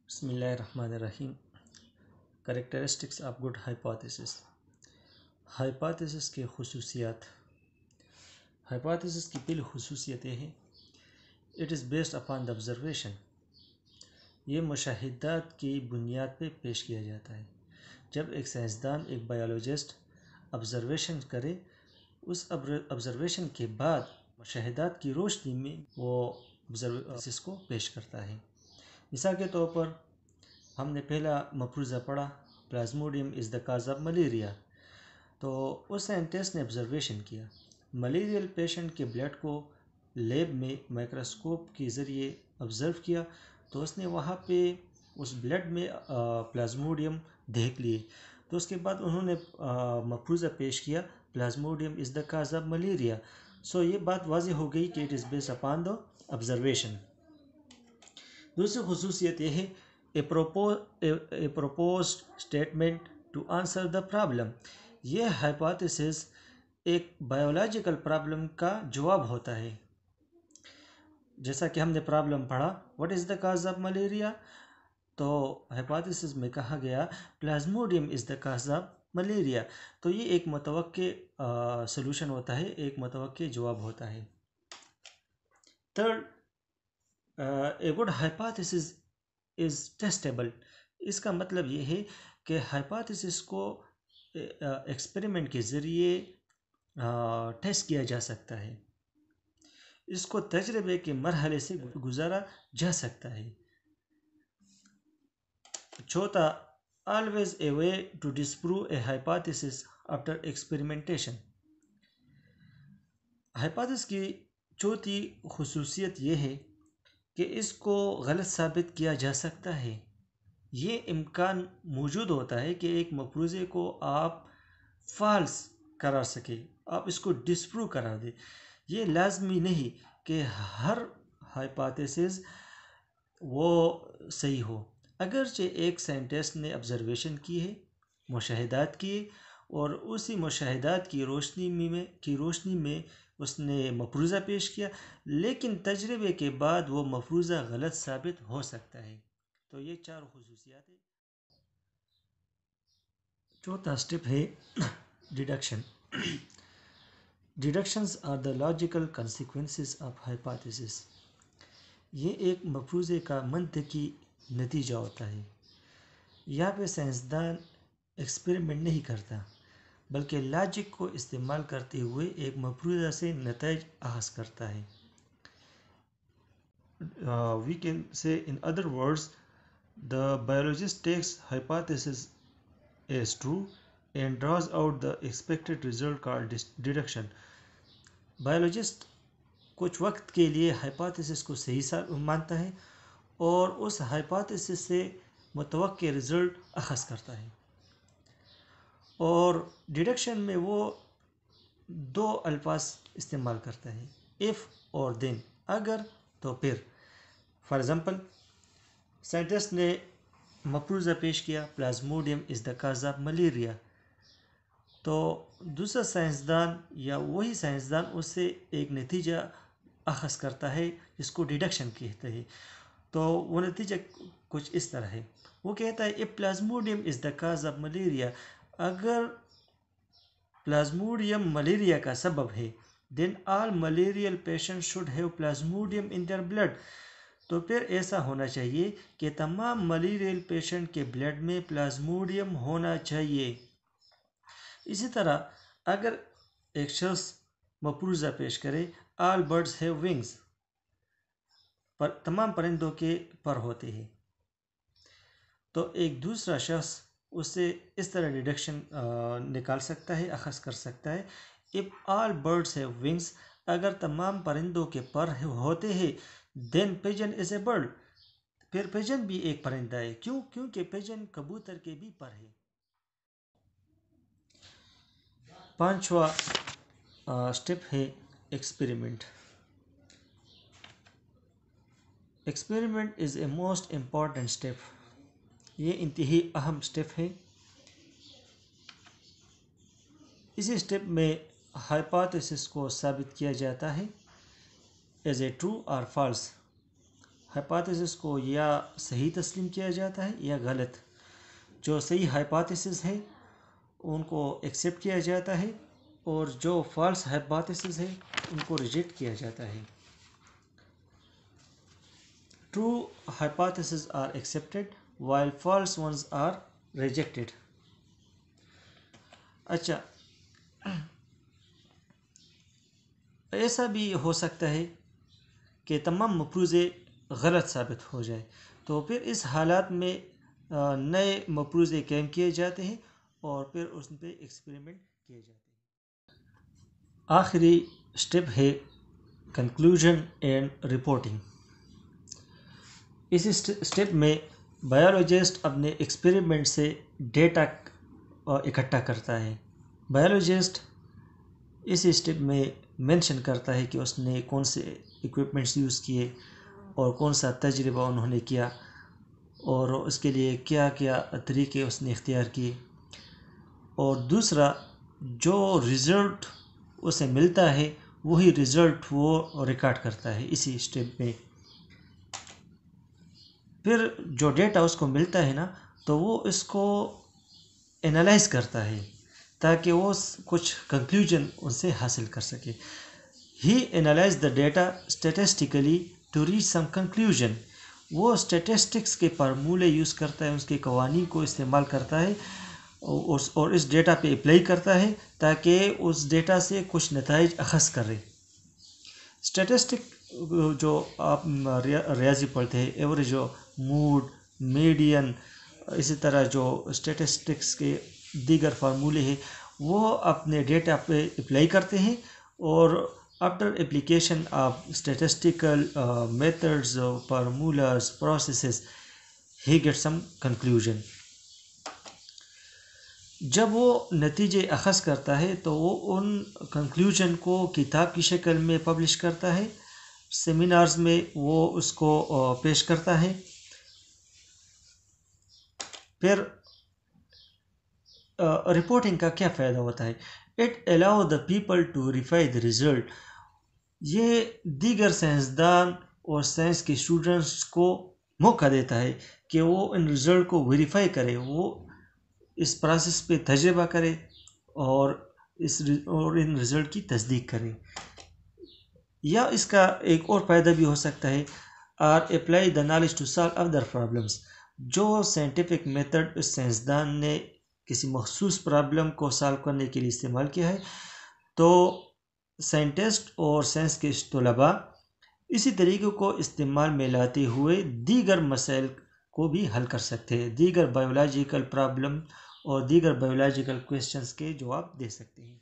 بسم اللہ الرحمن الرحیم۔ Characteristics of good hypothesis. Hypothesis کے خصوصیات۔ ہائپوتھیسس کی پہلی خصوصیت یہ ہے it is based upon the observation. یہ مشاہدات کی بنیاد پہ پیش کیا جاتا ہے۔ جب ایک سائنسدان، ایک بایولوجسٹ آبزرویشن کرے، اس آبزرویشن کے بعد مشاہدات کی روشنی میں وہ آبزرویشن کو پیش کرتا ہے۔ مثال کے طور پر ہم نے پہلا مفروضہ پڑھا، plasmodium is the cause of malaria. تو اس سائنٹسٹ نے آبزرویشن کیا، ملیریل پیشنٹ کے بلڈ کو لیب میں مائکروسکوپ کے ذریعے آبزرو کیا، تو اس نے وہاں پہ اس بلڈ میں پلازموڈیم دیکھ لیے۔ تو اس کے بعد انہوں نے مفروضہ پیش کیا، plasmodium is the cause of malaria. So یہ بات واضح ہو گئی کہ it is based upon the observation. دوسری خصوصیت یہ ہے a proposed statement to answer the problem. یہ ہائپوتھیسس ایک بایولوجیکل پرابلم کا جواب ہوتا ہے۔ جیسا کہ ہم نے پرابلم پڑھا what is the cause of malaria, تو ہائپوتھیسس میں کہا گیا plasmodium is the cause of malaria. تو یہ ایک متوقع سلوشن ہوتا ہے، ایک متوقع جواب ہوتا ہے۔ Third, a good hypothesis is testable. اس کا مطلب یہ ہے کہ ہائپوتھیسس کو ایکسپیریمنٹ کے ذریعے ٹیسٹ کیا جا سکتا ہے، اس کو تجربے کے مرحلے سے گزارا جا سکتا ہے۔ چوتھا، always a way to disprove a hypothesis after experimentation۔ Hypothesis کی چوتھی خصوصیت یہ ہے کہ اس کو غلط ثابت کیا جا سکتا ہے۔ یہ امکان موجود ہوتا ہے کہ ایک مفروضے کو آپ فالس قرار سکیں، آپ اس کو ڈسپروو قرار دیں۔ یہ لازمی نہیں کہ ہر ہائپوتھیسس وہ صحیح ہو۔ اگرچہ ایک سائنٹسٹ نے آبزرویشن کی ہے، مشاہدات کیے، اور اسی مشاہدات کی روشنی میں اس نے مفروضہ پیش کیا، لیکن تجربے کے بعد وہ مفروضہ غلط ثابت ہو سکتا ہے۔ تو یہ چار خصوصیات ہیں۔ چوتھا سٹیپ ہے deduction. Deductions are the logical consequences of hypothesis. یہ ایک مفروضے کا منطقی نتیجہ ہوتا ہے۔ یہاں پہ سائنسدان ایکسپیریمنٹ نہیں کرتا، بلکہ لاجک کو استعمال کرتے ہوئے ایک مفروضہ سے نتائج اخذ کرتا ہے۔ We can say in other words, the biologist takes hypothesis as true and draws out the expected result called deduction۔ Biologist کچھ وقت کے لیے ہائپوتھیسس کو صحیح مانتا ہے اور اس ہائپوتھیسس سے متوقع رزلٹ اخذ کرتا ہے، اور ڈیڈکشن میں وہ دو الفاظ استعمال کرتا ہے، if اور then، اگر تو پھر۔ فار ایگزامپل، سائنٹسٹ نے مفروضہ پیش کیا plasmodium is the cause of malaria, تو دوسرا سائنسدان یا وہی سائنسدان اس سے ایک نتیجہ اخذ کرتا ہے جس کو ڈیڈکشن کہتے ہیں۔ تو وہ نتیجہ کچھ اس طرح ہے، وہ کہتا ہے if plasmodium is the cause of malaria, اگر پلازموڈیم ملیریا کا سبب ہے، then all malarial patients should have plasmodium in their blood، تو پھر ایسا ہونا چاہیے کہ تمام ملیریل پیشنٹ کے بلڈ میں پلازموڈیم ہونا چاہیے۔ اسی طرح اگر ایک شخص مفروضہ پیش کرے all birds have wings، تمام پرندوں کے پر ہوتے ہیں، تو ایک دوسرا شخص اس سے اس طرح ڈیڈکشن نکال سکتا ہے، اخذ کر سکتا ہے if all birds have wings، اگر تمام پرندوں کے پر ہوتے ہیں then pigeon is a bird، پھر پیجن بھی ایک پرندہ ہے۔ کیوں؟ کیونکہ پیجن کبوتر کے بھی پر ہے۔ پانچواں سٹیپ ہے experiment. Experiment is a most important step, یہ انتہائی اہم سٹیپ ہے۔ اسی سٹیپ میں ہائپوتھیسس کو ثابت کیا جاتا ہے ایز اے ٹرو اور فالس۔ ہائپوتھیسس کو یا صحیح تسلیم کیا جاتا ہے یا غلط. جو صحیح ہائپوتھیسس ہے ان کو ایکسیپٹ کیا جاتا ہے اور جو فالس ہائپوتھیسس ہے ان کو ریجیکٹ کیا جاتا ہے. True hypotheses are accepted while false ones are rejected. اچھا، ایسا بھی ہو سکتا ہے کہ تمام مفروضے غلط ثابت ہو جائے، تو پھر اس حالات میں نئے مفروضے قائم کیے جاتے ہیں اور پھر اس پہ ایکسپریمنٹ کیے جاتے ہیں. آخری اسٹیپ ہے کنکلوژن اینڈ رپورٹنگ. اس اسٹیپ میں بایولوجسٹ اپنے ایکسپیریمنٹ سے ڈیٹا اکٹھا کرتا ہے. بایولوجسٹ اس اسٹیپ میں مینشن کرتا ہے کہ اس نے کون سے ایکوپمنٹس یوز کیے اور کون سا تجربہ انہوں نے کیا اور اس کے لیے کیا کیا طریقے اس نے اختیار کیے. اور دوسرا، جو رزلٹ اسے ملتا ہے وہی رزلٹ وہ ریکارڈ کرتا ہے اسی اسٹیپ میں. پھر جو ڈیٹا اس کو ملتا ہے نا، تو وہ اس کو انالائز کرتا ہے تاکہ وہ کچھ کنکلوژن ان سے حاصل کر سکے. He analyse the data statistically to reach some conclusion. وہ اسٹیٹسٹکس کے فارمولے یوز کرتا ہے، اس کے قوانین کو استعمال کرتا ہے اور اس ڈیٹا پہ اپلائی کرتا ہے تاکہ اس ڈیٹا سے کچھ نتائج اخذ کرے. اسٹیٹسٹک جو آپ ریاضی پڑھتے ہیں، ایوریج، موڈ، میڈین، اسی طرح جو اسٹیٹسٹکس کے دیگر فارمولے ہیں وہ اپنے ڈیٹا پہ اپلائی کرتے ہیں اور after application of statistical methods, formulas, processes, he get some conclusion. جب وہ نتیجے اخذ کرتا ہے تو وہ ان کنکلوژن کو کتاب کی شکل میں پبلش کرتا ہے، سیمینارز میں وہ اس کو پیش کرتا ہے. پھر رپورٹنگ کا کیا فائدہ ہوتا ہے؟ It allow the people to verify the result. یہ دیگر سائنسدان اور سائنس کے اسٹوڈنٹس کو موقع دیتا ہے کہ وہ ان رزلٹ کو ویریفائی کرے، وہ اس پروسیس پہ تجربہ کرے اور ان رزلٹ کی تصدیق کرے. یا اس کا ایک اور فائدہ بھی ہو سکتا ہے، اور apply the knowledge to solve other problems. جو سائنٹیفک میتھڈ اس سائنسدان نے کسی مخصوص پرابلم کو سالو کرنے کے لیے استعمال کیا ہے، تو سائنٹسٹ اور سائنس کے طلباء اسی طریقے کو استعمال میں لاتے ہوئے دیگر مسائل کو بھی حل کر سکتے ہیں، دیگر بایولوجیکل پرابلم اور دیگر بایولوجیکل کویسچنز کے جواب دے سکتے ہیں.